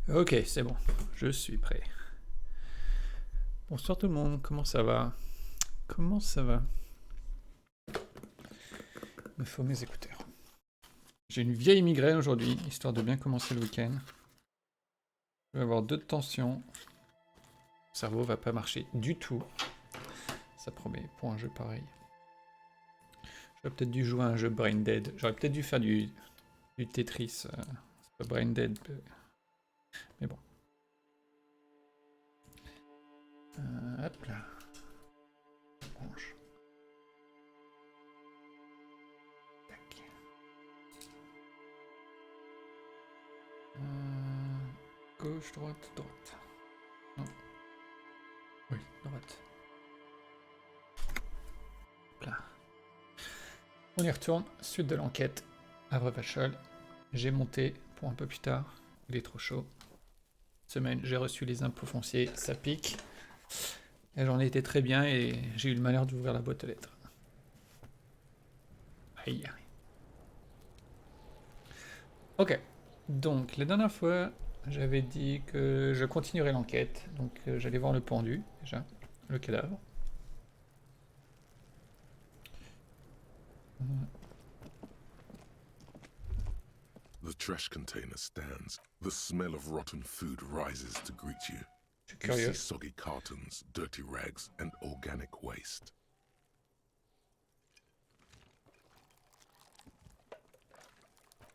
Ok, c'est bon, je suis prêt. Bonsoir tout le monde, comment ça va? Comment ça va? Il me faut mes écouteurs. J'ai une vieille migraine aujourd'hui, histoire de bien commencer le week-end. Je vais avoir 2 de tension. Le cerveau va pas marcher du tout. Ça promet pour un jeu pareil. J'aurais peut-être dû jouer à un jeu Brain Dead. J'aurais peut-être dû faire du Tetris. C'est pas Brain Dead. Mais bon. Hop là. Branche. Tac. Gauche, droite, droite. Non. Oui, droite. Hop là. On y retourne. Suite de l'enquête. Havre Vachol. J'ai monté pour un peu plus tard. Il est trop chaud. Semaine, j'ai reçu les impôts fonciers. Ça pique. Et j'en ai été très bien et j'ai eu le malheur d'ouvrir la boîte aux lettres. Aïe. Ok. Donc, la dernière fois, j'avais dit que je continuerai l'enquête. Donc, j'allais voir le pendu, déjà. Le cadavre. The trash container stands. The smell of rotten food rises to greet you. Je suis You see curieux. soggy cartons, dirty rags, and organic waste.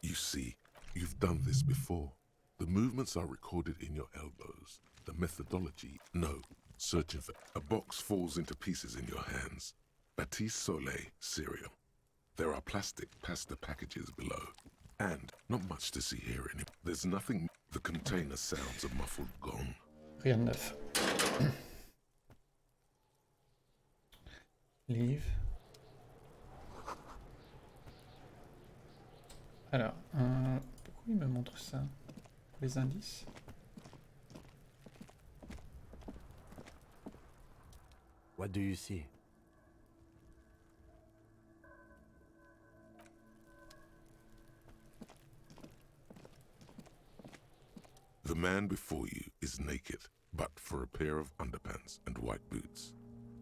You see, you've done this before. The movements are recorded in your elbows. The methodology, no. Searching for a box falls into pieces in your hands. Batiste Soleil cereal. There are plastic pasta packages below. And not much to see here anymore. There's nothing. The container sounds a muffled gong. Rien de neuf. Livre. Alors, pourquoi il me montre ça? Pour les indices? What do you see? The man before you is naked, but for a pair of underpants and white boots.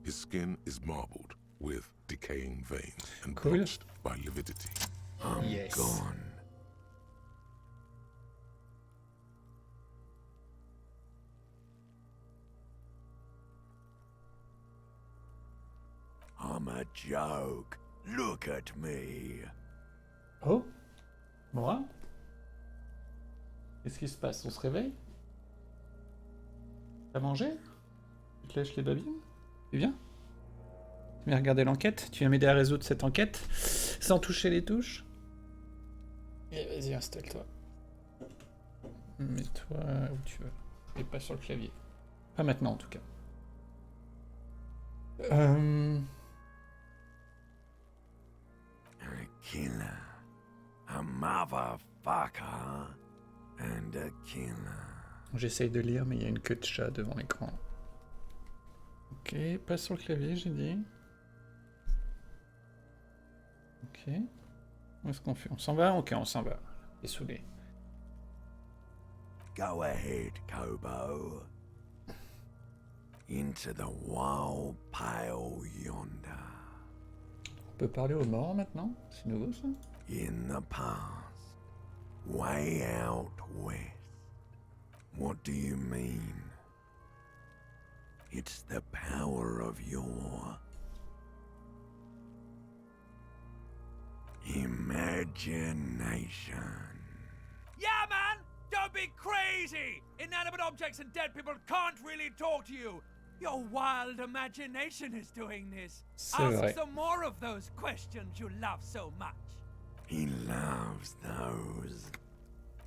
His skin is marbled with decaying veins and Cool. blotched by lividity. Yes. Gone. I'm a joke. Look at me. Oh? Moi? Qu'est-ce qui se passe? On se réveille? T'as mangé? Tu te lèches les babines? Tu viens? Tu viens regarder l'enquête? Tu viens m'aider à résoudre cette enquête? Sans toucher les touches? Et vas-y, installe-toi. Mets-toi où tu veux. Et pas sur le clavier. Pas maintenant, en tout cas. A killer. A motherfucker. And a killer. J'essaye de lire, mais il y a une queue de chat devant l'écran. Ok, pas sur le clavier, j'ai dit. Ok. Où est-ce qu'on fait? On s'en va? Ok, on s'en va. T'es saoulé. Go ahead, Kobo. Into the wild pale yonder. On peut parler aux morts maintenant? C'est nouveau ça? In the past. Way out west. What do you mean? It's the power of your imagination. Yeah, man! Don't be crazy! Inanimate objects and dead people can't really talk to you. Your wild imagination is doing this. C'est Ask vrai. some more of those questions you love so much. He loves those.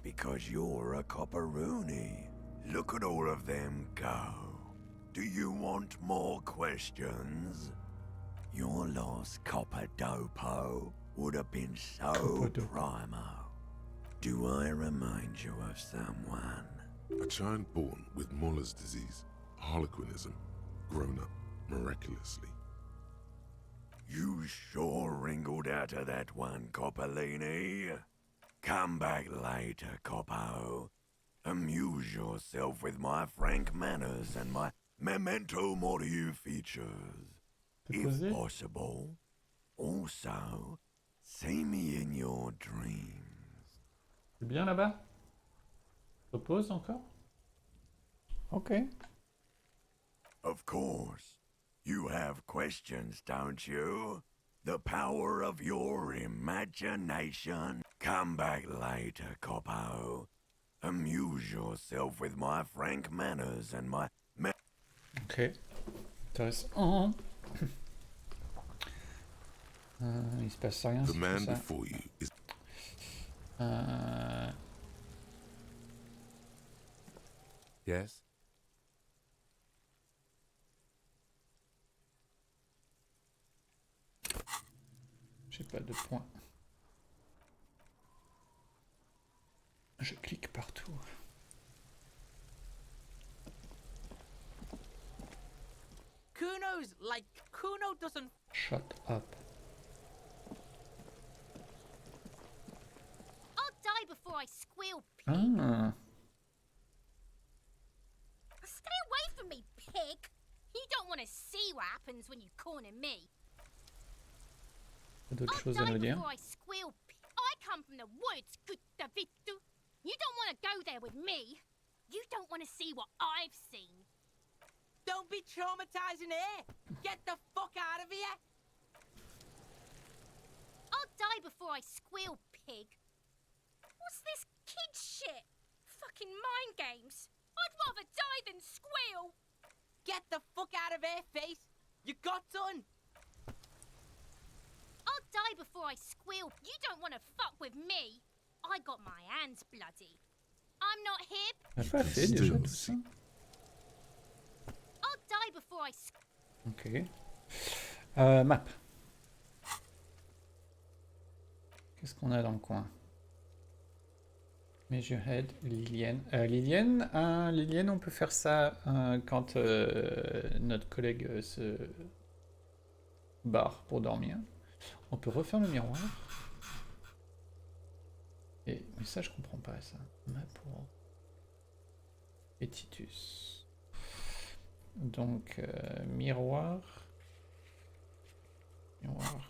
Because you're a copperoonie. Look at all of them go. Do you want more questions? Your lost copper dopo would have been so Copper-dopo. primo. Do I remind you of someone? A child born with Muller's disease, harlequinism, grown up miraculously. You sure wrinkled out of that one, Copperlini. Come back later, Coppo. Amuse yourself with my frank manners and my memento mori features. T'es If posé? possible, also, see me in your dreams. C'est bien là-bas? Repose encore? Ok. Of course. You have questions, don't you? The power of your imagination. Come back later, Coppo. Amuse yourself with my frank manners and my... Ok. Intéressant. Il se passe rien The si je man fais ça. before you is Yes? J'ai pas de points. Je clique partout. Kuno's like Kuno doesn't. Shut up. I'll die before I squeal. Ah. Stay away from me, pig! You don't want to see what happens when you corner me. T'as d'autres I'll choses à die nous dire? before I squeal. I come from the woods, good Davidu. You don't want to go there with me. You don't want to see what I've seen. Don't be traumatizing here. Get the fuck out of here. I'll die before I squeal, pig. What's this kid shit? Fucking mind games. I'd rather die than squeal. Get the fuck out of here, face. You got done. I'll die before I squeal. You don't want to fuck with me. I got my hands bloody. I'm not hip. On a pas fait déjà tout ça? I'll die before I squeal. Ok. Map. Qu'est-ce qu'on a dans le coin? Measurehead, Lilienne. Lilienne, on peut faire ça quand notre collègue se barre pour dormir. On peut refaire le miroir. Mais ça, je comprends pas ça. Map pour... Et Titus. Donc, miroir. Miroir.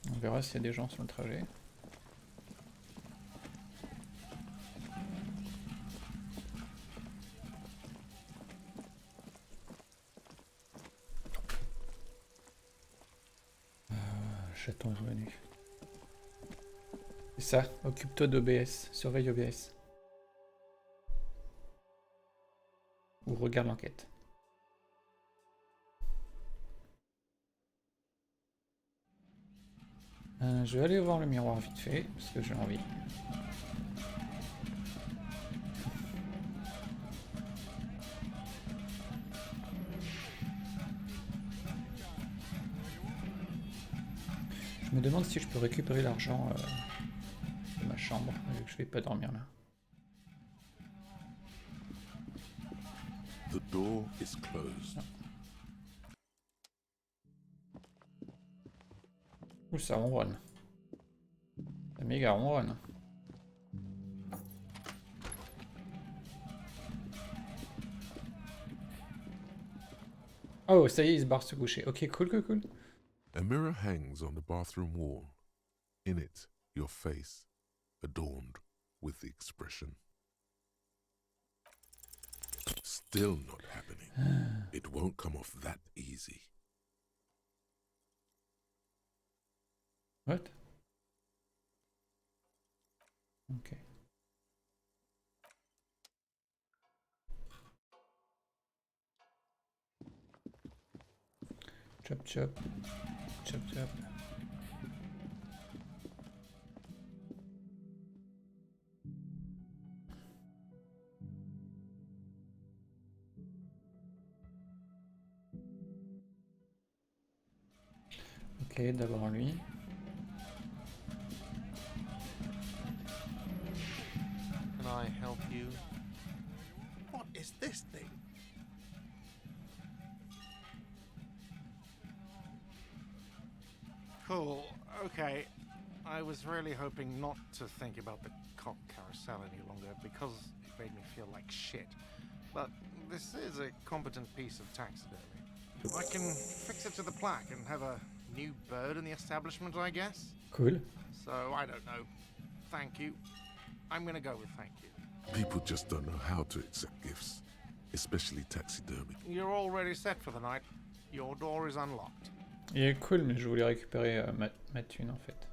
On verra s'il y a des gens sur le trajet. Chaton revenu. C'est ça, occupe-toi d'OBS, surveille OBS. Ou regarde l'enquête. Je vais aller voir le miroir vite fait, parce que j'ai envie. Je me demande si je peux récupérer l'argent de ma chambre, vu que je vais pas dormir là. the door is closed. Ouh, ça ronronne. Ça méga ronronne. Oh, ça y est, il se barre se coucher. Ok, cool, cool, cool. A mirror hangs on the bathroom wall. In it, your face, adorned with the expression. Still not happening. It won't come off that easy. What? Ok. Chop chop. Chop chop. Ok, d'abord lui. Can I help you? What is this thing? Cool. Okay. I was really hoping not to think about the cock carousel any longer because it made me feel like shit. But this is a competent piece of taxidermy. I can fix it to the plaque and have a new bird in the establishment, I guess. Cool. So, I don't know. Thank you. I'm gonna go with thank you. People just don't know how to accept gifts, especially taxidermy. You're already set for the night. Your door is unlocked. Il est cool, mais je voulais récupérer ma thune en fait.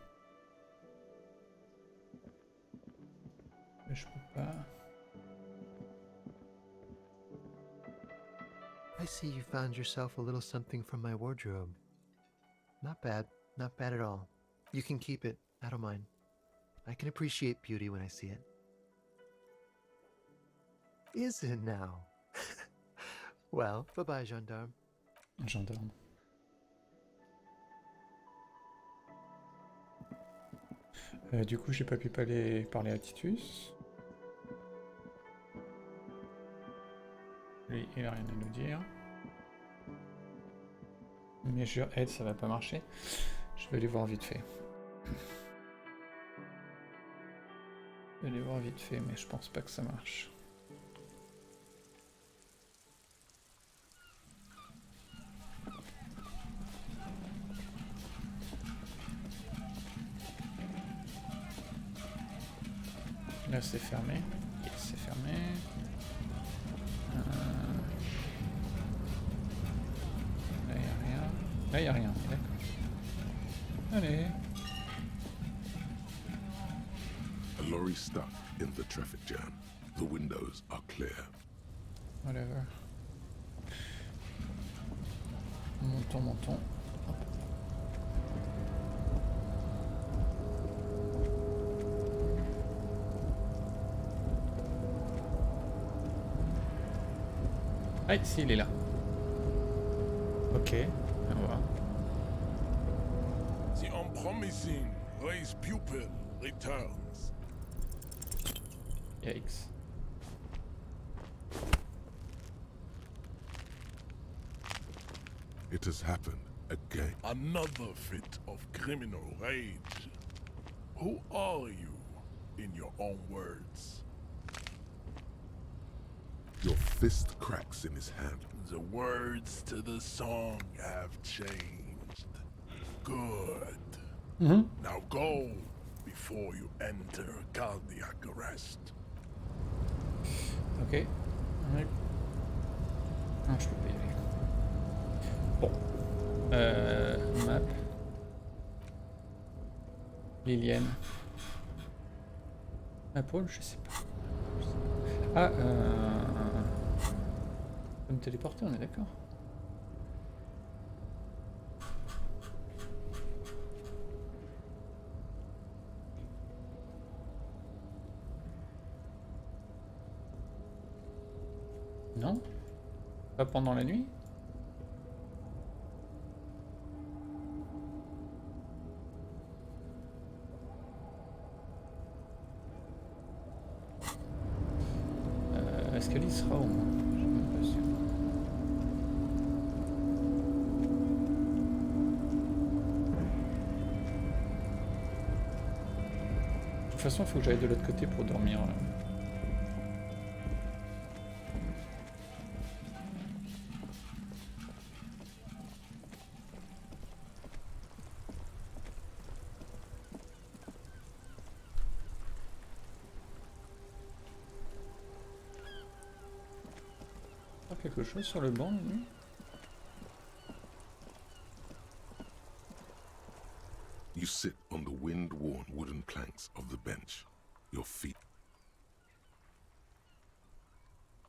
Mais je peux pas. I see you found yourself a little something from my wardrobe. Not bad at all. You can keep it, I don't mind. I can appreciate beauty when I see it. Is it now? Well, bye-bye, gendarme. Gendarme. Du coup, j'ai pas pu parler à Titus. Lui, il a rien à nous dire. Mais je aide, ça va pas marcher. Je vais aller voir vite fait. Je vais aller voir vite fait, mais je pense pas que ça marche. Là c'est fermé. Yes, c'est fermé. Là y a rien. Là y a rien, d'accord. Allez. A lorry stuck in the traffic jam. The windows are clear. Whatever. Montons. Ah, si, il est là. Ok, on va. The unpromising raised pupil returns. Yikes. It has happened again. Another fit of criminal rage. Who are you, in your own words? Your fist cracks in his hand. The words to the song have changed. Good. Now go before you enter cardiac arrest. Ok. Ouais. Non, je peux pas y aller. Bon. Map. Lilienne. Ma pôle, je sais pas. Ah, je peux me téléporter, on est d'accord? Non? Pas pendant la nuit? Est-ce qu'elle y sera au moins? Je suis même pas sûr. De toute façon, il faut que j'aille de l'autre côté pour dormir. Quelque chose sur le banc, lui? You sit on the wind-worn wooden planks of the bench, your feet.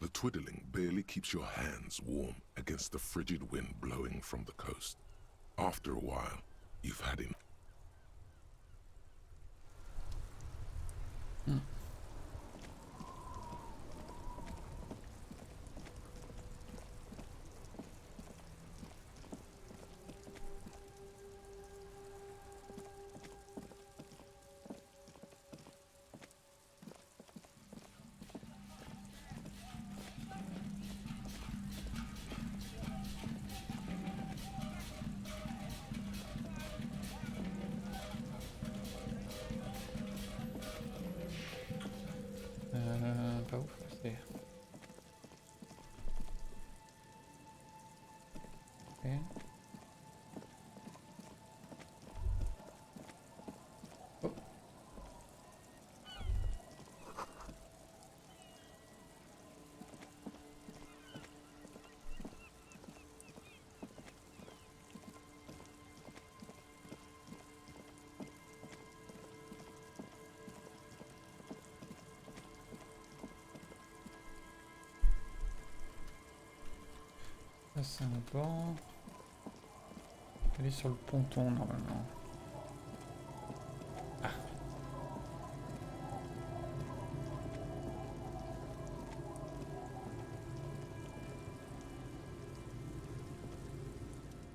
The twiddling barely keeps your hands warm against the frigid wind blowing from the coast. After a while, you've had enough. Ça c'est un banc. Elle est sur le ponton normalement. Ah.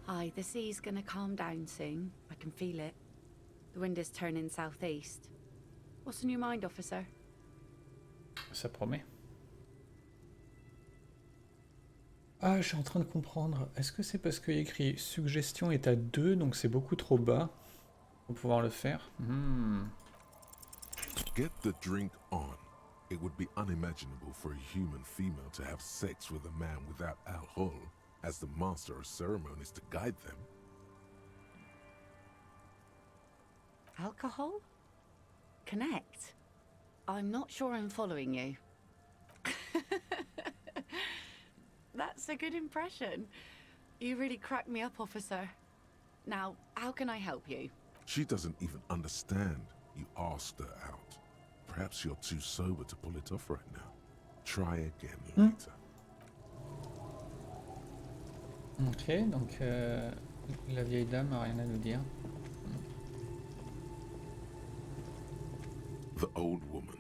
Hi, the sea's gonna calm down soon. I can feel it. The wind is turning southeast. What's on your mind, officer? Ça promet. Ah, je suis en train de comprendre. Est-ce que c'est parce qu'il y a écrit suggestion est à 2, donc c'est beaucoup trop bas pour pouvoir le faire? Get the drink on. It would be unimaginable for a human female to have sex with a man without alcohol, as the master of ceremonies to guide them. Alcohol? Connect? I'm not sure I'm following you. That's a good impression. You really cracked me up, officer. Now, how can I help you? She doesn't even understand. You asked her out. Perhaps you're too sober to pull it off right now. Try again later. Ok, donc la vieille dame a rien à nous dire. The old woman,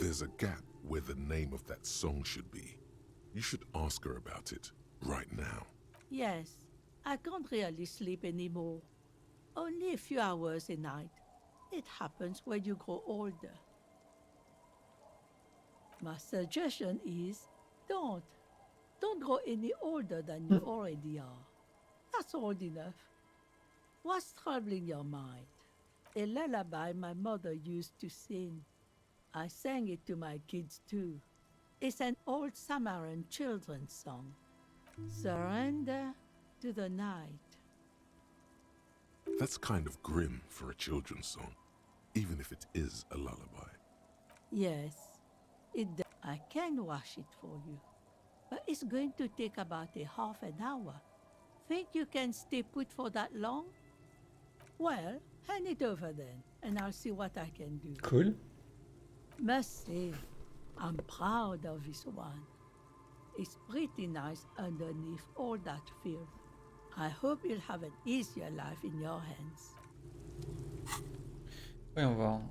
there's a gap where the name of that song should be. You should ask her about it right now. Yes, I can't really sleep anymore. Only a few hours a night. It happens when you grow older. My suggestion is don't. Don't grow any older than you already are. That's old enough. What's troubling your mind? A lullaby my mother used to sing. I sang it to my kids too. It's an old Samaran children's song. Surrender to the night. That's kind of grim for a children's song, even if it is a lullaby. Yes, I can wash it for you, but it's going to take about a half an hour. Think you can stay put for that long? Well, hand it over then, and I'll see what I can do. Cool. Merci. I'm proud of this one. It's pretty nice underneath all that filth. I hope you'll have an easier life in your hands. Oui, on va...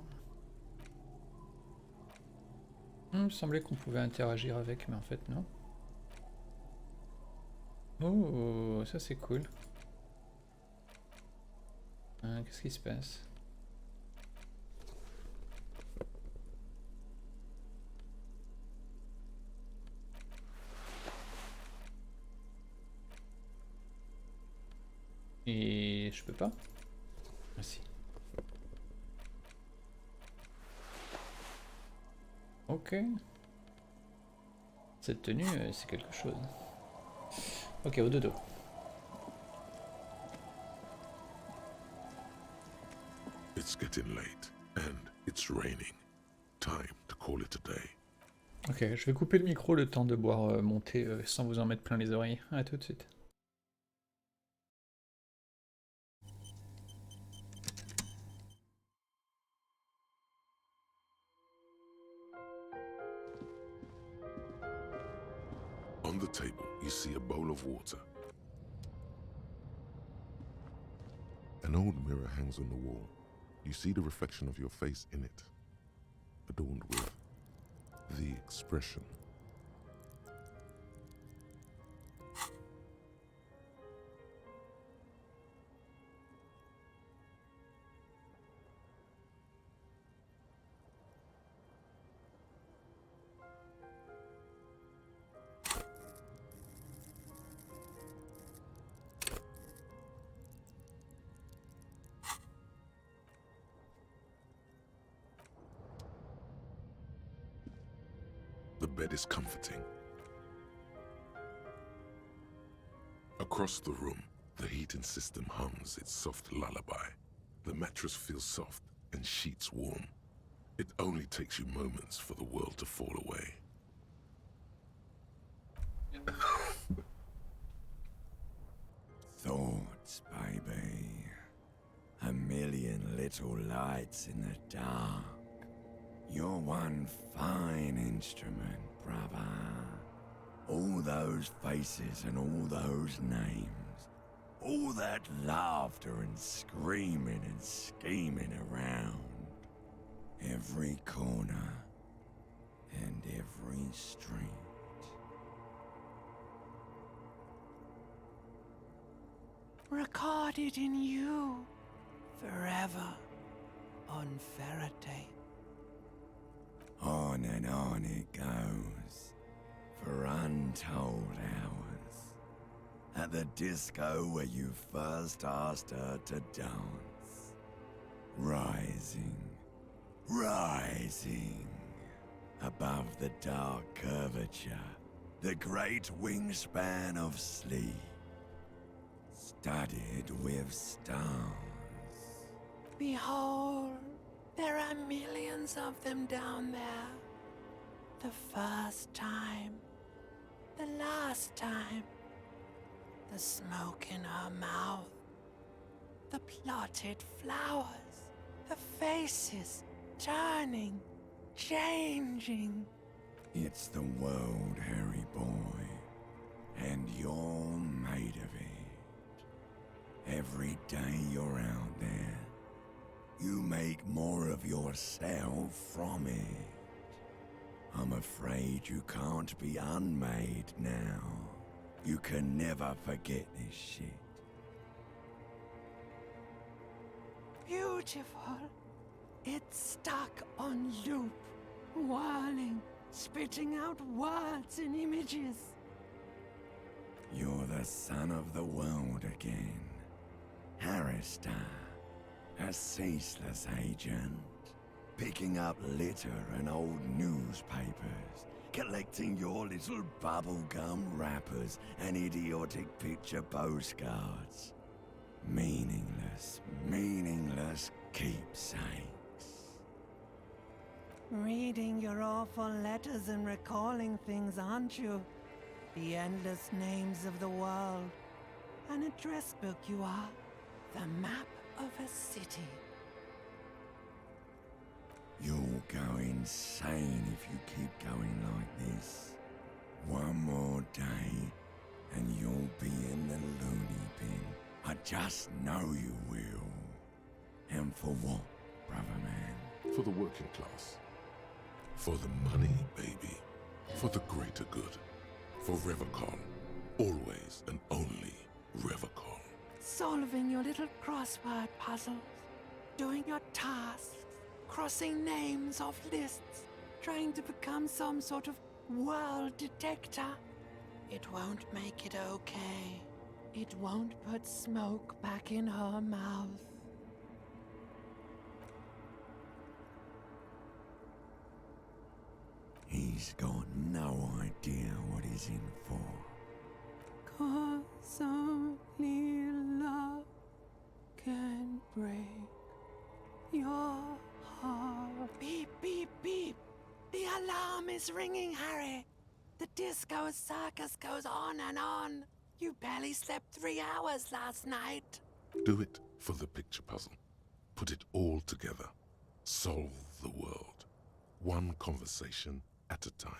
Il me semblait qu'on pouvait interagir avec, mais en fait non. Oh, ça c'est cool. Qu'est-ce qui se passe? Et je peux pas? Merci. Ok. Cette tenue, c'est quelque chose. Ok, au dodo. It's getting late, and it's raining. Time to call it a day. Ok, je vais couper le micro le temps de boire mon thé sans vous en mettre plein les oreilles. À tout de suite. On the table, you see a bowl of water. An old mirror hangs on the wall. You see the reflection of your face in it, adorned with the expression. The bed is comforting. Across the room, the heating system hums its soft lullaby. The mattress feels soft and sheets warm. It only takes you moments for the world to fall away. Thoughts, baby. A million little lights in the dark. You're one fine instrument, brother. All those faces and all those names. All that laughter and screaming and scheming around. Every corner and every street. Recorded in you forever on Faraday. On and on it goes for untold hours. At the disco where you first asked her to dance. Rising, rising above the dark curvature, the great wingspan of sleep, studded with stars. Behold, there are millions of them down there. The first time, the last time, the smoke in her mouth, the plotted flowers, the faces turning, changing. It's the world, Harry boy, and you're made of it. Every day you're out there, you make more of yourself from it. I'm afraid you can't be unmade now. You can never forget this shit. Beautiful. It's stuck on loop, whirling, spitting out words and images. You're the son of the world again. Harrister, a ceaseless agent, picking up litter and old newspapers, collecting your little bubblegum wrappers and idiotic picture postcards. Meaningless, meaningless keepsakes. Reading your awful letters and recalling things, aren't you? The endless names of the world. An address book you are. The map of a city. You'll go insane if you keep going like this. One more day, and you'll be in the loony bin. I just know you will. And for what, brother man? For the working class. For the money, baby. For the greater good. For Revacon. Always and only Revacon. Solving your little crossword puzzles. Doing your tasks. Crossing names off lists. Trying to become some sort of world detector. It won't make it okay. It won't put smoke back in her mouth. He's got no idea what he's in for. 'Cause only love can break your heart. Beep, beep, beep. The alarm is ringing, Harry. The disco circus goes on and on. You barely slept 3 hours last night. Do it for the picture puzzle. Put it all together. Solve the world. One conversation at a time.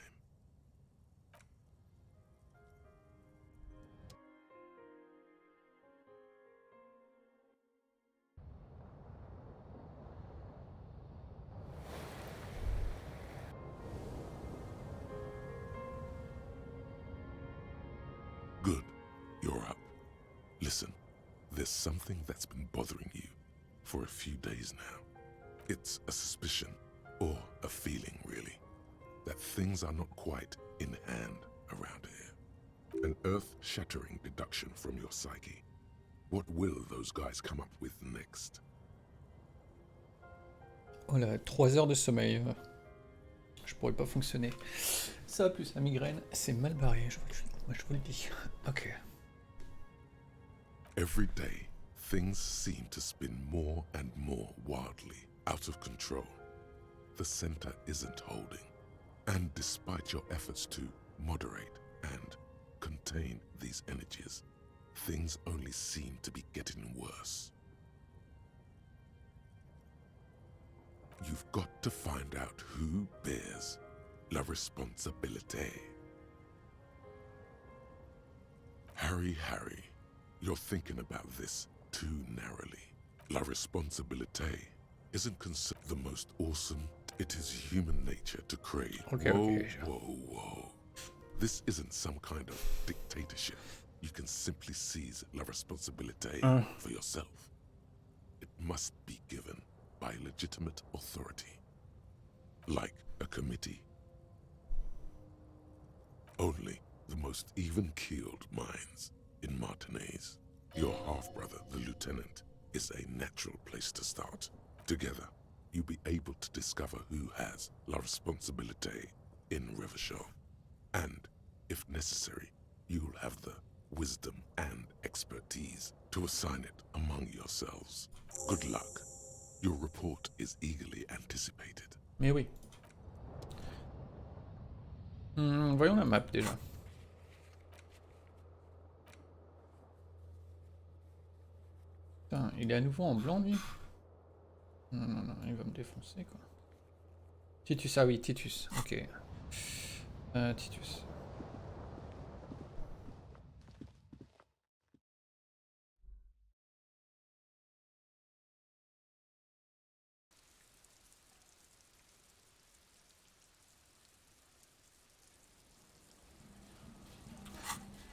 Good. You're up. Listen, there's something that's been bothering you for a few days now. It's a suspicion, or a feeling really, that things are not quite in hand around here. An earth-shattering deduction from your psyche. What will those guys come up with next? Oh là, 3 heures de sommeil. Je pourrais pas fonctionner. Ça plus la migraine, c'est mal barré, je vous le dis. Ok. Every day, things seem to spin more and more wildly, out of control. The center isn't holding. And despite your efforts to moderate and contain these energies, things only seem to be getting worse. You've got to find out who bears la responsabilité. Harry, you're thinking about this too narrowly. La responsabilité isn't considered the most awesome. It is human nature to crave. Whoa. This isn't some kind of dictatorship. You can simply seize la responsabilité for yourself. It must be given by legitimate authority, like a committee. Only the most even-keeled minds in Martinaise. Your half-brother, the lieutenant, is a natural place to start. Together, you'll be able to discover who has la responsabilité in Rivershaw. And, if necessary, you'll have the wisdom and expertise to assign it among yourselves. Good luck. Your report is eagerly anticipated. Mais oui. Voyons la map déjà. Putain, il est à nouveau en blanc lui? Non, il va me défoncer quoi. Titus, ah oui, Titus, ok. Titus.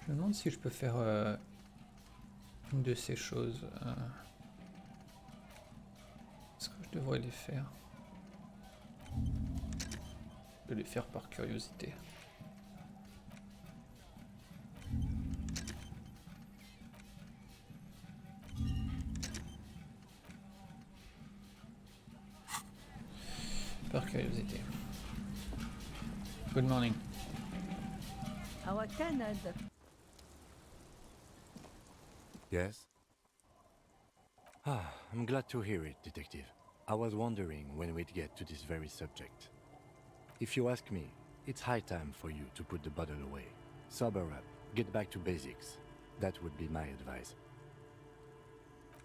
Je me demande si je peux faire une de ces choses. Est-ce que je devrais les faire? De les faire par curiosité. Par curiosité. Good morning. Our Canada. Yes? I'm glad to hear it, Detective. I was wondering when we'd get to this very subject. If you ask me, it's high time for you to put the bottle away. Sober up, get back to basics. That would be my advice.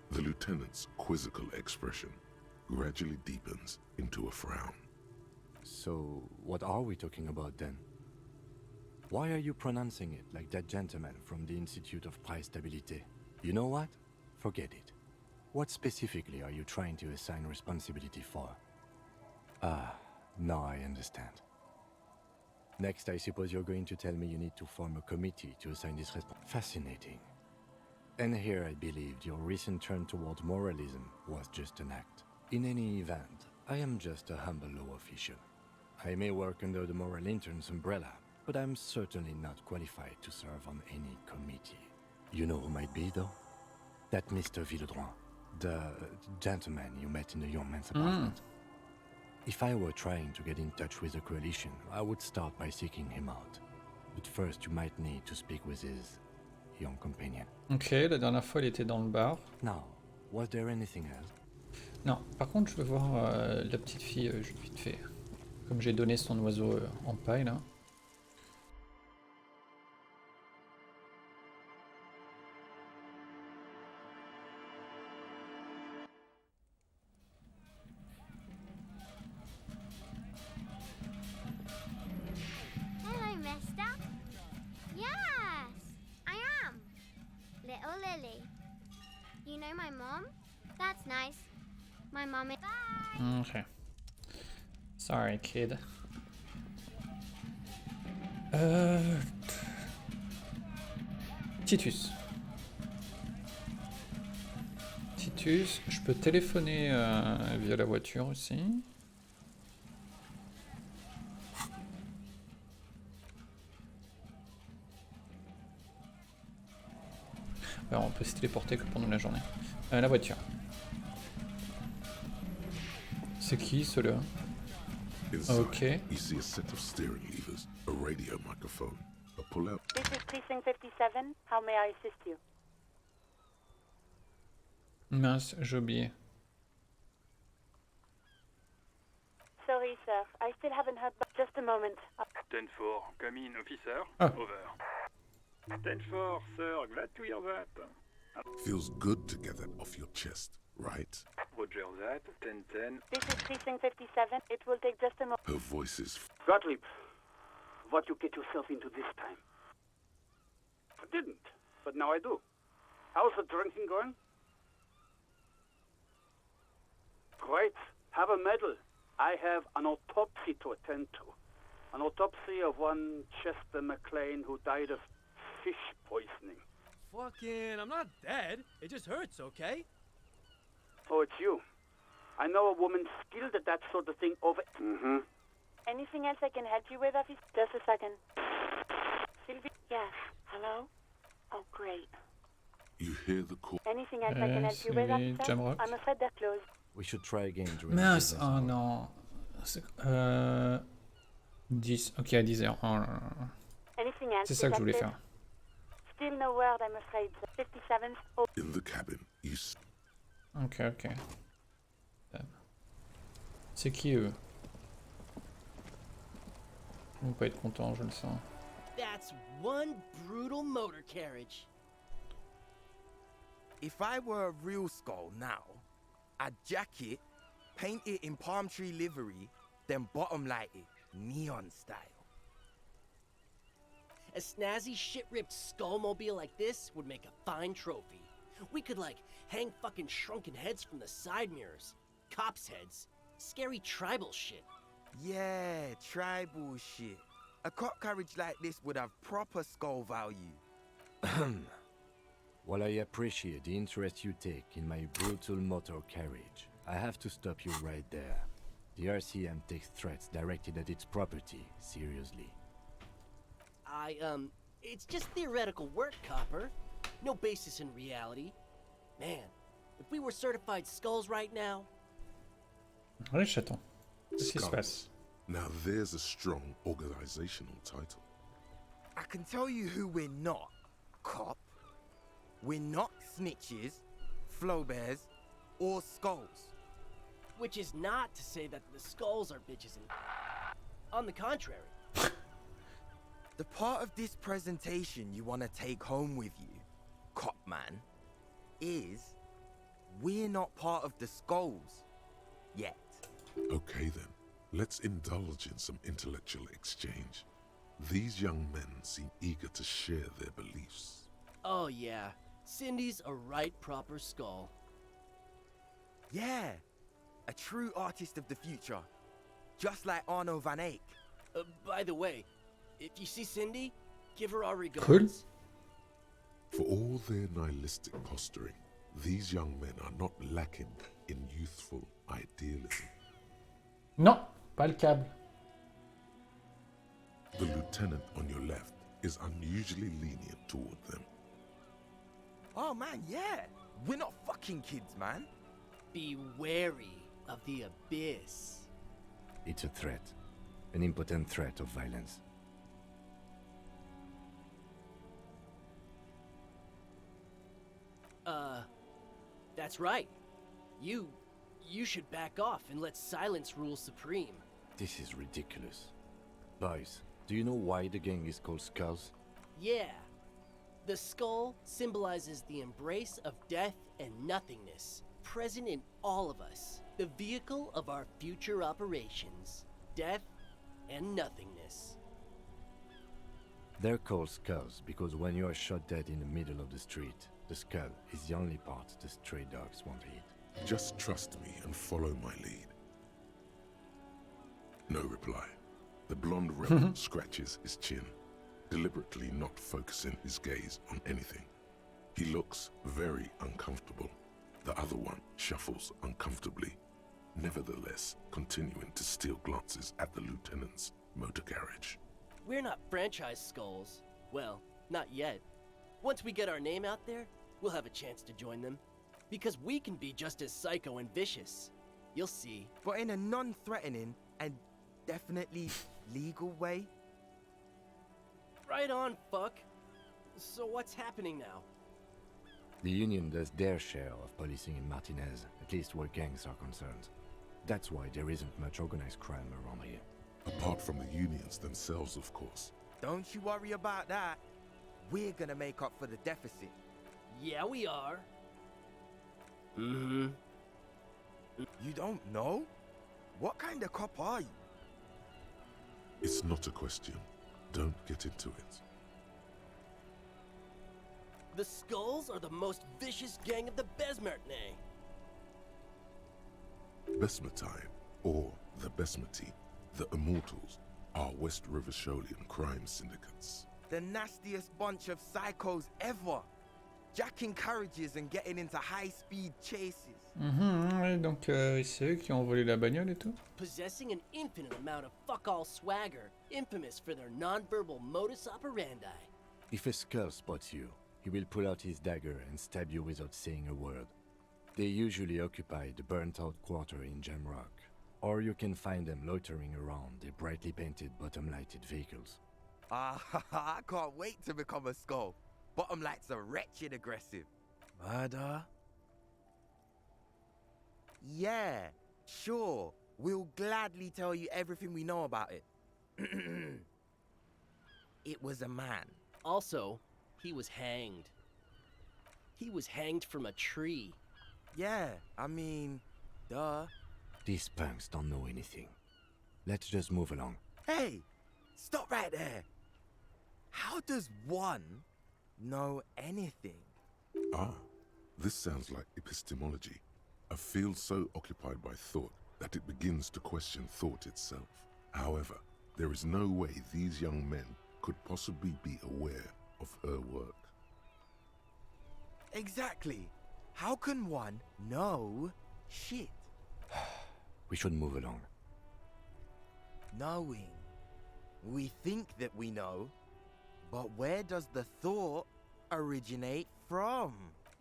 The lieutenant's quizzical expression gradually deepens into a frown. So, what are we talking about then? Why are you pronouncing it like that gentleman from the Institute of Price Stabilité? You know what? Forget it. What specifically are you trying to assign responsibility for? Now I understand. Next, I suppose you're going to tell me you need to form a committee to assign this responsibility. Fascinating. And here I believed your recent turn toward moralism was just an act. In any event, I am just a humble law official. I may work under the moral intern's umbrella, but I'm certainly not qualified to serve on any committee. You know who might be, though? That Mr. Villeudroit, the gentleman you met in the young man's apartment. If I were trying to get in touch with the coalition, I would start by seeking him out. But first, you might need to speak with his young companion. Ok, la dernière fois, il était dans le bar. Now, was there anything else? Non, par contre, je veux voir la petite fille vite fait. Comme j'ai donné son oiseau en paille, là. Hello, mister. Yes, I am. Little Lily. You know my mom? That's nice. My mom is... Bye! Okay. Sorry, kid. Titus. Titus, je peux téléphoner via la voiture aussi. Alors on peut se téléporter que pendant la journée. La voiture. C'est qui ceux-là? Inside, Okay. you see a set of steering levers, a radio microphone, a pull-out. This is Precinct 57. How may I assist you? Mince, j'ai oublié. Sorry, sir. I still haven't heard back. Just a moment. 10-4, come in, officer. Ah. Over. 10-4, sir, glad to hear that. Feels good to get that off your chest, right? Roger that, 10-10. This is Precinct 57. It will take just a moment. Her voice is Gottlieb, what you get yourself into this time? I didn't. but now I do. How's the drinking going? Great. Have a medal. I have an autopsy to attend to. An autopsy of one Chester McLean who died of fish poisoning. Fucking, I'm not dead. It just hurts, okay? Oh, it's you. I know a woman skilled at that sort of thing over... Mm-hmm. Anything else I can help you with, officer? Just a second. Sylvie? Yes. Hello? Oh, great. You hear the call. Anything else I can help you with, Sylvie, officer? Jamrock. I'm afraid they're closed. We should try again during Mince, business oh hours. non. 10. Ok, à 10h. Oh là là là. Anything else? C'est ça que je voulais detective? faire. Still no word, I'm afraid. 57th. Oh. In the cabin, you Ok, ok. C'est qui eux? Ils vont pas être contents, je le sens. That's one brutal motor carriage. If I were a real skull now, I'd jack it, paint it in palm tree livery, then bottom light it, neon style. A snazzy shit-ripped skullmobile like this would make a fine trophy. We could, like, hang fucking shrunken heads from the side mirrors. Cops' heads. Scary tribal shit. Yeah, tribal shit. A cop carriage like this would have proper skull value. While I appreciate the interest you take in my brutal motor carriage, I have to stop you right there. The RCM takes threats directed at its property seriously. It's just theoretical work, Copper. No basis in reality. Man, if we were certified skulls right now... Allez, chaton. Qu'est-ce qui se passe? Now there's a strong organizational title. I can tell you who we're not, cop. We're not snitches, flowbears, or skulls. Which is not to say that the skulls are bitches and... On the contrary. The part of this presentation you want to take home with you, cop man, is we're not part of the skulls yet. Okay then, let's indulge in some intellectual exchange. These young men seem eager to share their beliefs. Oh yeah, Cindy's a right proper skull. Yeah, a true artist of the future, just like Arno van Eyck. By the way, if you see Cindy, give her our regards. Cool. For all their nihilistic posturing, these young men are not lacking in youthful idealism. Non, pas le câble. The lieutenant on your left is unusually lenient toward them. Oh man, yeah, we're not fucking kids, man. Be wary of the abyss. It's a threat. An impotent threat of violence. That's right. You should back off and let silence rule supreme. This is ridiculous. Boys, do you know why the gang is called Skulls? Yeah. The skull symbolizes the embrace of death and nothingness, present in all of us. The vehicle of our future operations. Death and nothingness. They're called Skulls because when you are shot dead in the middle of the street, the skull is the only part the stray dogs won't eat. Just trust me and follow my lead. No reply. The blonde rebel scratches his chin, deliberately not focusing his gaze on anything. He looks very uncomfortable. The other one shuffles uncomfortably, nevertheless continuing to steal glances at the lieutenant's motor carriage. We're not franchise skulls. Well, not yet. Once we get our name out there, we'll have a chance to join them. Because we can be just as psycho and vicious. You'll see. But in a non-threatening and definitely legal way. Right on, fuck. So what's happening now? The Union does their share of policing in Martinez, at least where gangs are concerned. That's why there isn't much organized crime around here. Apart from the unions themselves, of course. Don't you worry about that. We're gonna make up for the deficit. Yeah, we are. Mm-hmm. You don't know? What kind of cop are you? It's not a question. Don't get into it. The Skulls are the most vicious gang of the Besmertne. Besmatine, or the Besmati, the Immortals, are West River Sholian crime syndicates. The nastiest bunch of psychos ever. Jacking carriages and getting into high-speed chases. Ouais, donc c'est eux qui ont volé la bagnole et tout. Possessing an infinite amount of fuck-all swagger, infamous for their non-verbal modus operandi. If a skull spots you, he will pull out his dagger and stab you without saying a word. They usually occupy the burnt-out quarter in Jamrock, or you can find them loitering around their brightly painted bottom-lighted vehicles. Ah, I can't wait to become a skull. Bottom lights are wretched aggressive. Murder? Yeah, sure. We'll gladly tell you everything we know about it. It was a man. Also, he was hanged. He was hanged from a tree. Yeah, I mean, duh. These punks don't know anything. Let's just move along. Hey, stop right there. How does one know anything? Ah, this sounds like epistemology, a field so occupied by thought that it begins to question thought itself. However, there is no way these young men could possibly be aware of her work. Exactly. How can one know shit? We should move along. Knowing. We think that we know, but where does the thought originate from?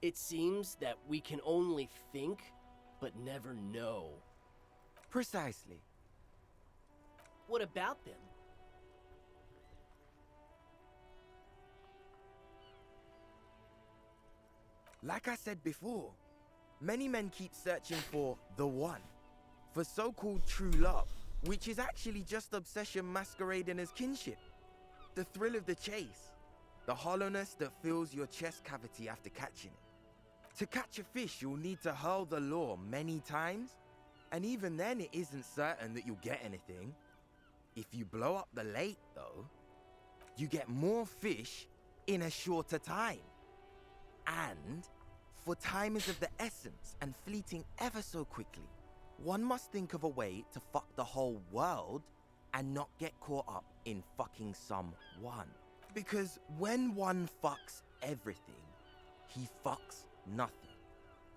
It seems that we can only think, but never know. Precisely. What about them? Like I said before, many men keep searching for the one, for so-called true love, which is actually just obsession masquerading as kinship. The thrill of the chase, the hollowness that fills your chest cavity after catching it. To catch a fish, you'll need to hurl the lure many times, and even then it isn't certain that you'll get anything. If you blow up the lake, though, you get more fish in a shorter time. And, for time is of the essence and fleeting ever so quickly, one must think of a way to fuck the whole world and not get caught up in fucking someone. Because when one fucks everything, he fucks nothing.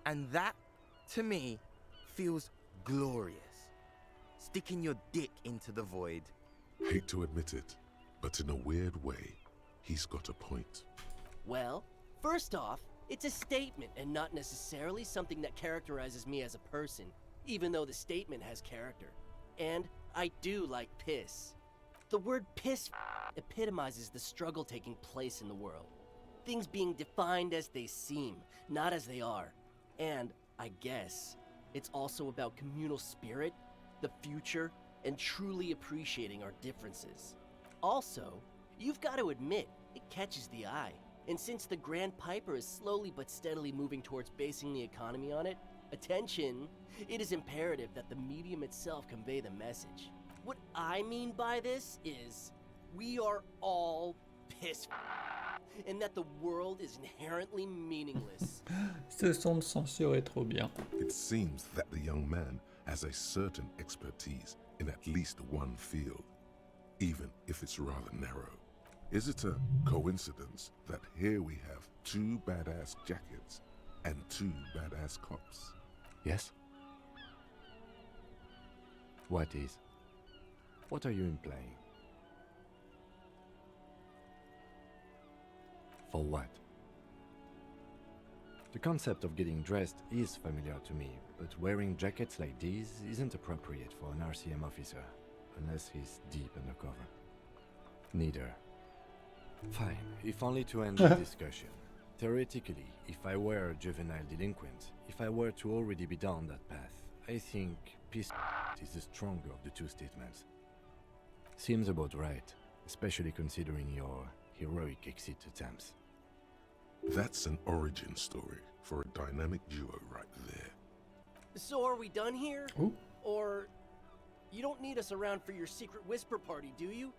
And that, to me, feels glorious. Sticking your dick into the void. Hate to admit it, but in a weird way, he's got a point. Well, first off, it's a statement and not necessarily something that characterizes me as a person, even though the statement has character. And I do like piss. The word piss epitomizes the struggle taking place in the world. Things being defined as they seem, not as they are. And, I guess, it's also about communal spirit, the future, and truly appreciating our differences. Also, you've got to admit, it catches the eye. And since the Grand Piper is slowly but steadily moving towards basing the economy on it, attention, it is imperative that the medium itself convey the message. What I mean by this is, we are all piss and that the world is inherently meaningless. Ce son de censure est trop bien. It seems that the young man has a certain expertise in at least one field, even if it's rather narrow. Is it a coincidence that here we have two badass jackets and two badass cops? Yes? What is? What are you implying? For what? The concept of getting dressed is familiar to me, but wearing jackets like these isn't appropriate for an RCM officer, unless he's deep undercover. Neither. Fine, if only to end the discussion. Theoretically, if I were a juvenile delinquent, if I were to already be down that path, I think peace is the stronger of the two statements. Seems about right, especially considering your heroic exit attempts. That's an origin story for a dynamic duo right there. So are we done here? Ooh. Or you don't need us around for your secret whisper party, do you?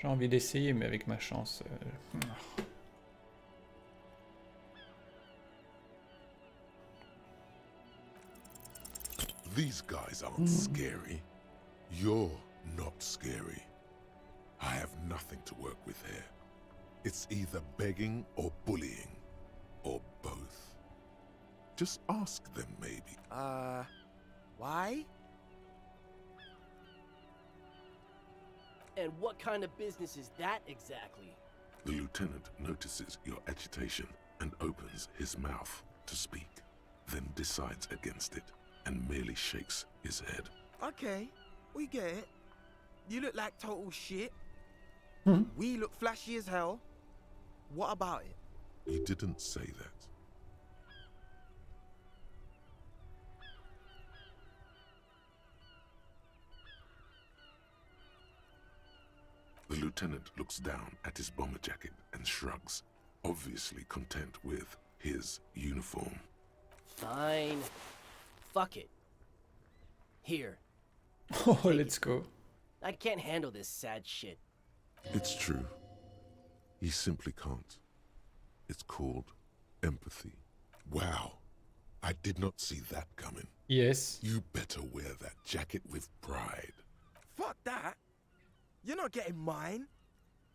J'ai envie d'essayer, mais avec ma chance... These guys aren't scary. You're not scary. I have nothing to work with here. It's either begging or bullying, or both. Just ask them, maybe. Why? And what kind of business is that exactly? The lieutenant notices your agitation and opens his mouth to speak, then decides against it and merely shakes his head. Okay, we get it. You look like total shit. Hmm? We look flashy as hell. What about it? You didn't say that. The lieutenant looks down at his bomber jacket and shrugs, obviously content with his uniform. Fine. Fuck it. Here. Oh, let's go. I can't handle this sad shit. It's true. He simply can't. It's called empathy. Wow. I did not see that coming. Yes. You better wear that jacket with pride. Fuck that. You're not getting mine.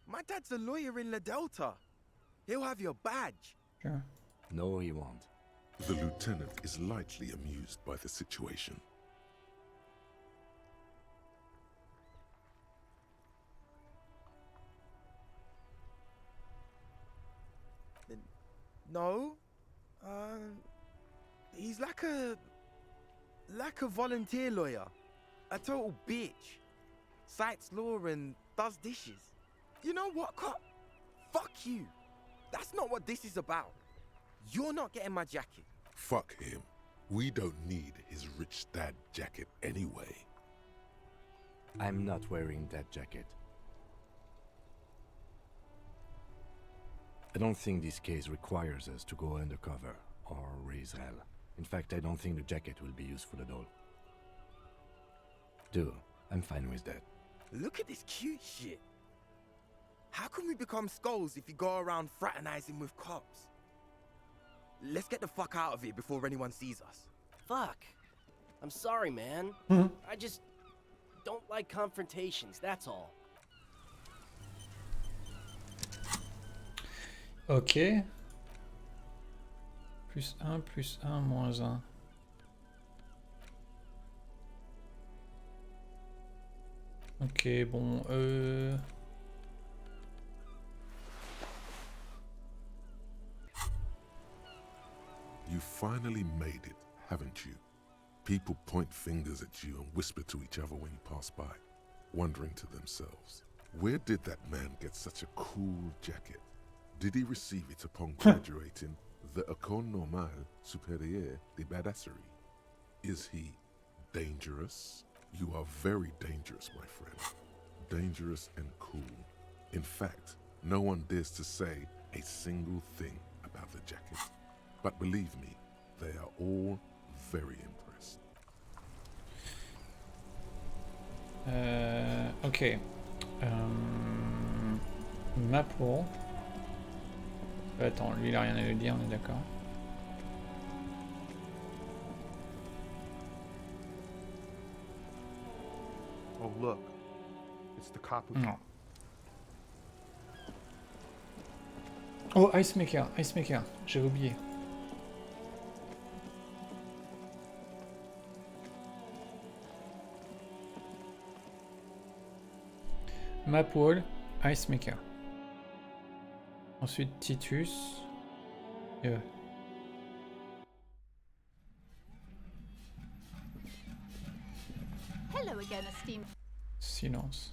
My dad's a lawyer in La Delta. He'll have your badge. Sure. No, he won't. The lieutenant is lightly amused by the situation. No. He's like a volunteer lawyer. A total bitch. Cites law and does dishes. You know what, cop? Fuck you. That's not what this is about. You're not getting my jacket. Fuck him. We don't need his rich dad jacket anyway. I'm not wearing that jacket. I don't think this case requires us to go undercover or raise hell. In fact, I don't think the jacket will be useful at all. I'm fine with that. Look at this cute shit. How can we become skulls if you go around fraternizing with cops? Let's get the fuck out of here before anyone sees us. Fuck. I'm sorry, man. I just don't like confrontations, that's all. Ok. +1, +1, -1. Ok, bon, You finally made it, haven't you? People point fingers at you and whisper to each other when you pass by, wondering to themselves, where did that man get such a cool jacket? Did he receive it upon graduating the École Normale Supérieure de Badasserie? Is he dangerous? You are very dangerous, my friend. Dangerous and cool. In fact, no one dares to say a single thing about the jacket. But believe me, they are all very impressed. Ok. Ma pour. Attends, lui il a rien à lui dire, on est d'accord. Oh look, it's the cop who... Non. Oh, Ice Maker, j'avais oublié. Map wall, Ice Maker. Ensuite Titus. Hello again, esteemed. Silence.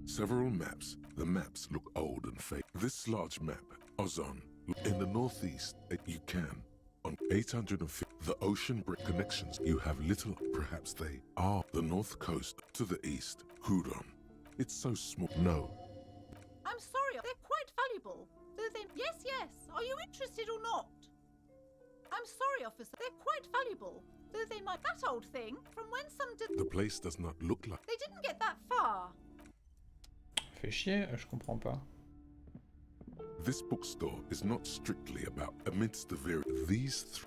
Several maps. The maps look old and fake. This large map, Ozon, in the northeast, you can. On 850, the ocean brick connections, you have little, perhaps they are the north coast to the east, Hudon. It's so small. No. I'm sorry, they're quite valuable. Yes, yes. Are you interested or not? I'm sorry, officer. They're quite valuable. Though they might... That old thing, from when some did... The place does not look like... They didn't get that far. Fait chier, je comprends pas. This bookstore is not strictly about amidst the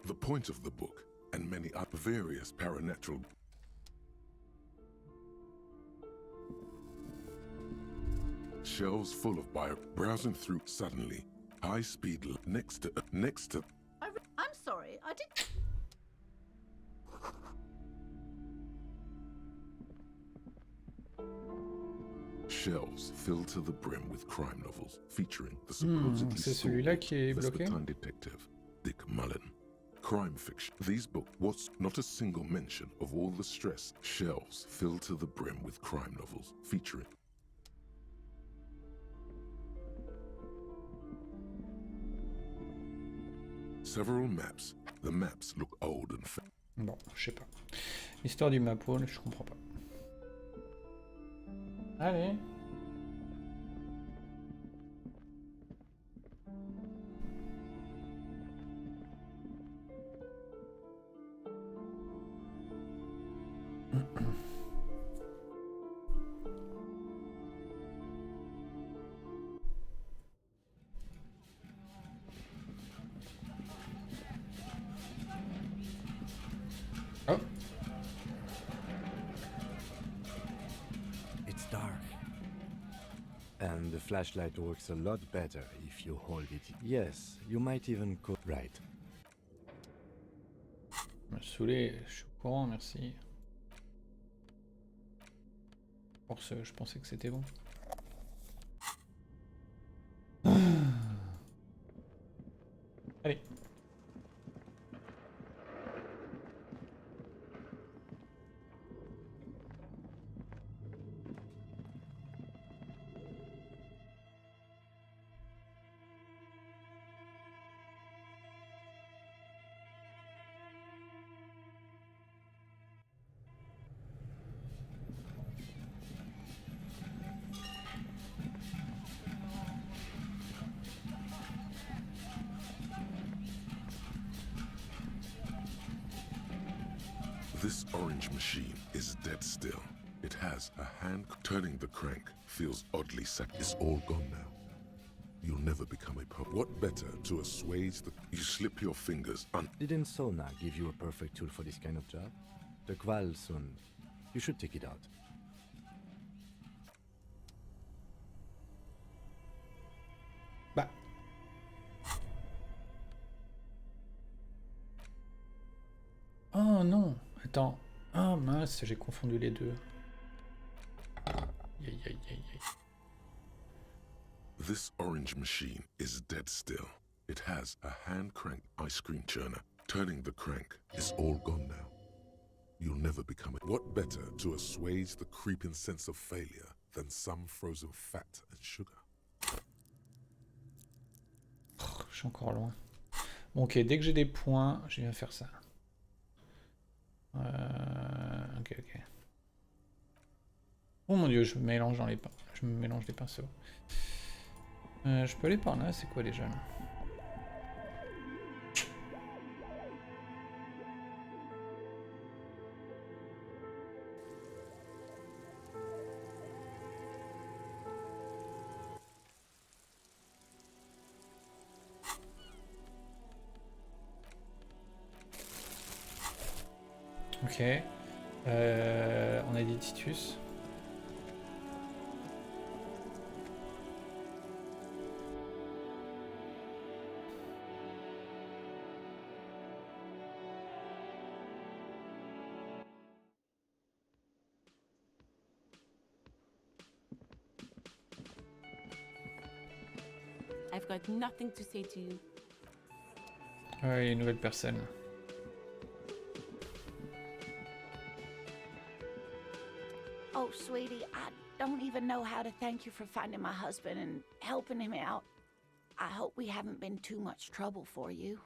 the point of the book and many other various paranatural shelves full of bio browsing through suddenly high speed next to I'm sorry, I did... shelves filled to the brim with crime novels featuring the supposedly c'est celui-là qui est bloqué. Vespertine detective Dick Mullen. Crime fiction. These books was not a single mention of all the stress. Shelves filled to the brim with crime novels featuring several maps. The maps look old and Bon, je sais pas. L'histoire du mapone, je comprends pas. Allez. Oh. It's dark. And the flashlight works a lot better if you hold it. Yes, you might even go right. Je me saoulé, je suis au courant, merci. Pour ce, je pensais que c'était bon. Allez. This orange machine is dead still. It has a hand turning the crank feels oddly sack. It's all gone now. You'll never become a poet. What better to assuage the... You slip your fingers on... Didn't Sona give you a perfect tool for this kind of job? The Qualson. You should take it out. Bah. Oh non. Attends. Ah mince, j'ai confondu les deux. Aïe, aïe, aïe, aïe. This orange machine is dead still. It has a hand crank ice cream churner. Turning the crank is all gone now. You'll never become a... What better to assuage the creeping sense of failure than some frozen fat and sugar? Je suis encore loin. Bon, ok, dès que j'ai des points, je viens faire ça. Ok, ok. Oh mon dieu, je me mélange dans les je me mélange les pinceaux. Je peux aller par là, c'est quoi déjà là? Ok. On a dit Titus. I've got nothing to say to you. Ouais, une nouvelle personne. Oh, sweetie, I don't even know how to thank you for finding my husband and helping him out. I hope we haven't been too much trouble for you.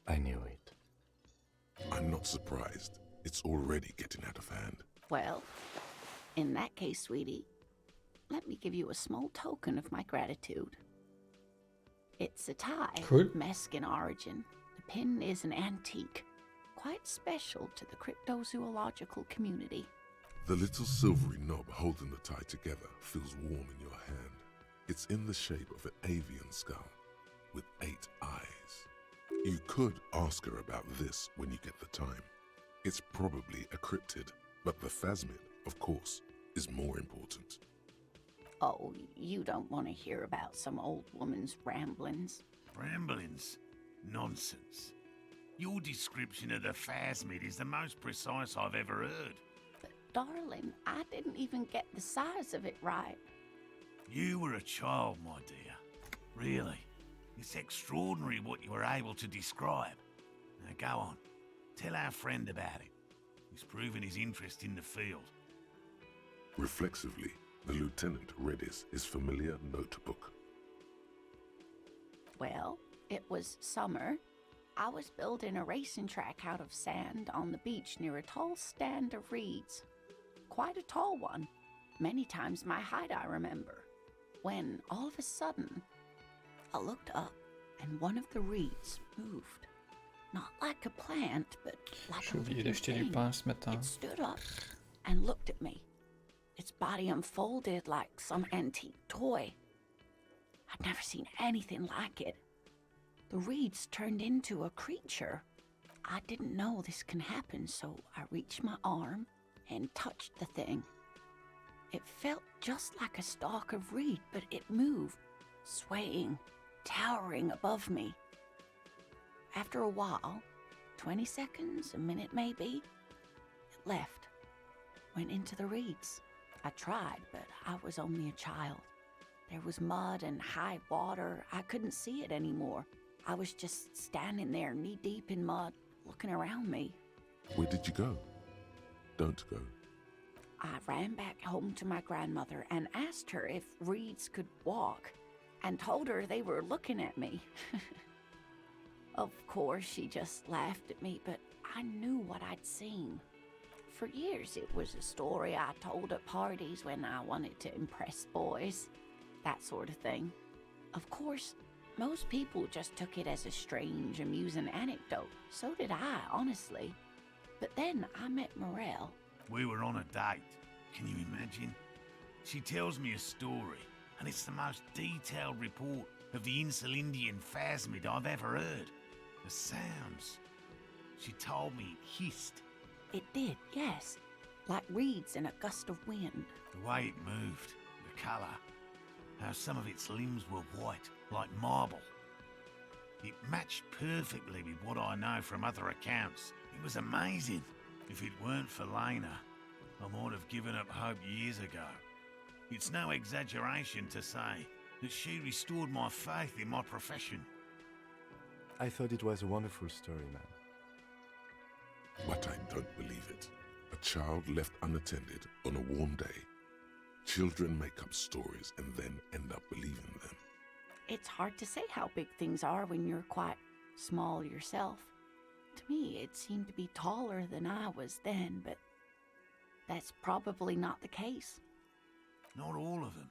I knew it. I'm not surprised. It's already getting out of hand. Well, in that case, sweetie, let me give you a small token of my gratitude. It's a tie, Cool. Mescan origin. The pin is an antique, quite special to the cryptozoological community. The little silvery knob holding the tie together feels warm in your hand. It's in the shape of an avian skull with 8 eyes. You could ask her about this when you get the time. It's probably a cryptid, but the phasmid, of course, is more important. Oh, you don't want to hear about some old woman's ramblings. Ramblings? Nonsense. Your description of the phasmid is the most precise I've ever heard. But darling, I didn't even get the size of it right. You were a child, my dear. Really. It's extraordinary what you were able to describe. Now go on. Tell our friend about it. He's proven his interest in the field. Reflexively, the lieutenant read his familiar notebook. Well, it was summer. I was building a racing track out of sand on the beach near a tall stand of reeds. Quite a tall one. Many times my height, I remember. When, all of a sudden, I looked up and one of the reeds moved. Not like a plant, but like a living thing. It stood up and looked at me. Its body unfolded like some antique toy. I'd never seen anything like it. The reeds turned into a creature. I didn't know this can happen, so I reached my arm and touched the thing. It felt just like a stalk of reed, but it moved, swaying, towering above me. After a while, 20 seconds, a minute maybe, it left, went into the reeds. I tried, but I was only a child. There was mud and high water. I couldn't see it anymore. I was just standing there knee-deep in mud, looking around me. Where did you go? Don't go. I ran back home to my grandmother and asked her if reeds could walk, and told her they were looking at me. Of course, she just laughed at me, but I knew what I'd seen. For years, it was a story I told at parties when I wanted to impress boys, that sort of thing. Of course, most people just took it as a strange, amusing anecdote. So did I, honestly. But then I met Morel. We were on a date. Can you imagine? She tells me a story, and it's the most detailed report of the Insulindian phasmid I've ever heard. The sounds. She told me it hissed. It did, yes. Like reeds in a gust of wind. The way it moved, the colour, how some of its limbs were white, like marble. It matched perfectly with what I know from other accounts. It was amazing. If it weren't for Lena, I might have given up hope years ago. It's no exaggeration to say that she restored my faith in my profession. I thought it was a wonderful story, man. But I don't believe it. A child left unattended on a warm day. Children make up stories and then end up believing them. It's hard to say how big things are when you're quite small yourself. To me, it seemed to be taller than I was then, but that's probably not the case. Not all of them.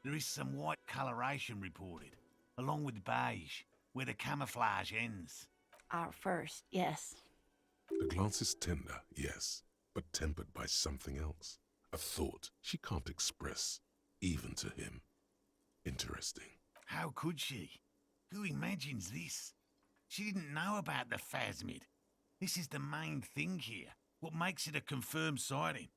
There is some white coloration reported, along with beige, where the camouflage ends. Our first, yes. The glance is tender, yes, but tempered by something else. A thought she can't express, even to him. Interesting. How could she? Who imagines this? She didn't know about the phasmid. This is the main thing here, what makes it a confirmed sighting.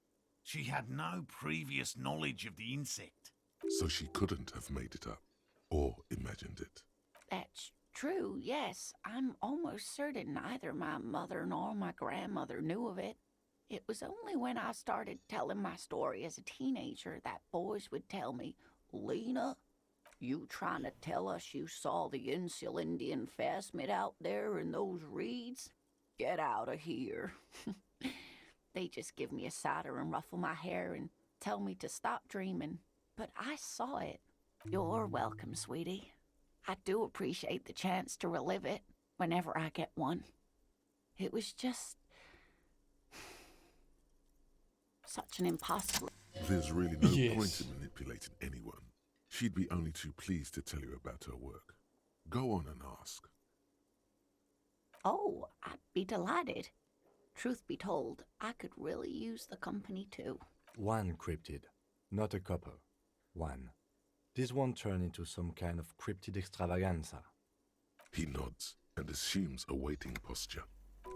She had no previous knowledge of the insect. So she couldn't have made it up, or imagined it. That's true, yes. I'm almost certain neither my mother nor my grandmother knew of it. It was only when I started telling my story as a teenager that boys would tell me, "Lena, you trying to tell us you saw the Insulindian phasmid out there in those reeds? Get out of here." They just give me a cider and ruffle my hair and tell me to stop dreaming. But I saw it. You're welcome, sweetie. I do appreciate the chance to relive it whenever I get one. It was just such an impossible... There's really no point in manipulating anyone. She'd be only too pleased to tell you about her work. Go on and ask. Oh, I'd be delighted. Truth be told, I could really use the company too. One cryptid, not a couple. One. This won't turn into some kind of cryptid extravaganza. He nods and assumes a waiting posture.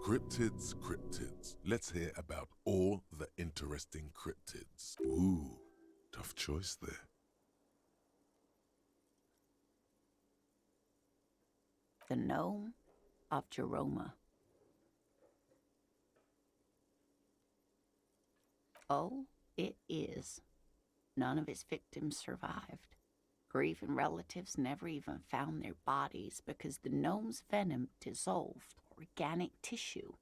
Cryptids, cryptids. Let's hear about all the interesting cryptids. Ooh, tough choice there. The gnome of Jeroma. Oh, it is. None of his victims survived. Grieving relatives never even found their bodies because the gnome's venom dissolved organic tissue.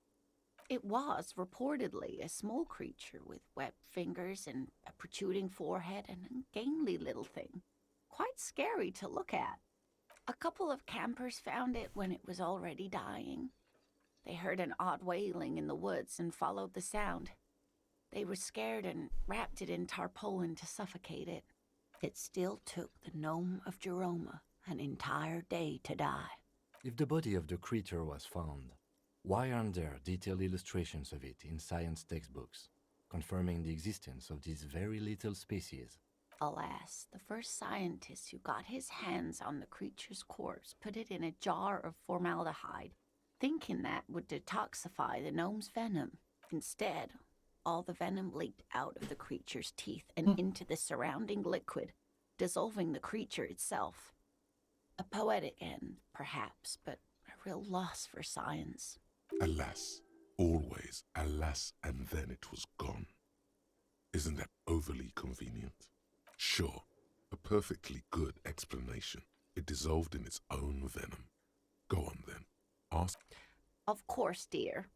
It was reportedly a small creature with webbed fingers and a protruding forehead and a gangly little thing. Quite scary to look at. A couple of campers found it when it was already dying. They heard an odd wailing in the woods and followed the sound. They were scared and wrapped it in tarpaulin to suffocate it. It still took the gnome of Jeroma an entire day to die. If the body of the creature was found, why aren't there detailed illustrations of it in science textbooks, confirming the existence of this very little species? Alas, the first scientist who got his hands on the creature's corpse put it in a jar of formaldehyde, thinking that would detoxify the gnome's venom. Instead, all the venom leaked out of the creature's teeth and into the surrounding liquid, dissolving the creature itself. A poetic end, perhaps, but a real loss for science. Alas, always alas, and then it was gone. Isn't that overly convenient? Sure, a perfectly good explanation. It dissolved in its own venom. Go on then. Ask. Of course, dear.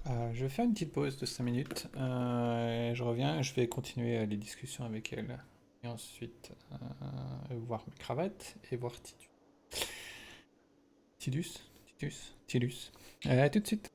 Je vais faire une petite pause de 5 minutes. Et je reviens, je vais continuer les discussions avec elle. Et ensuite, voir mes cravates et voir Tidus. À tout de suite.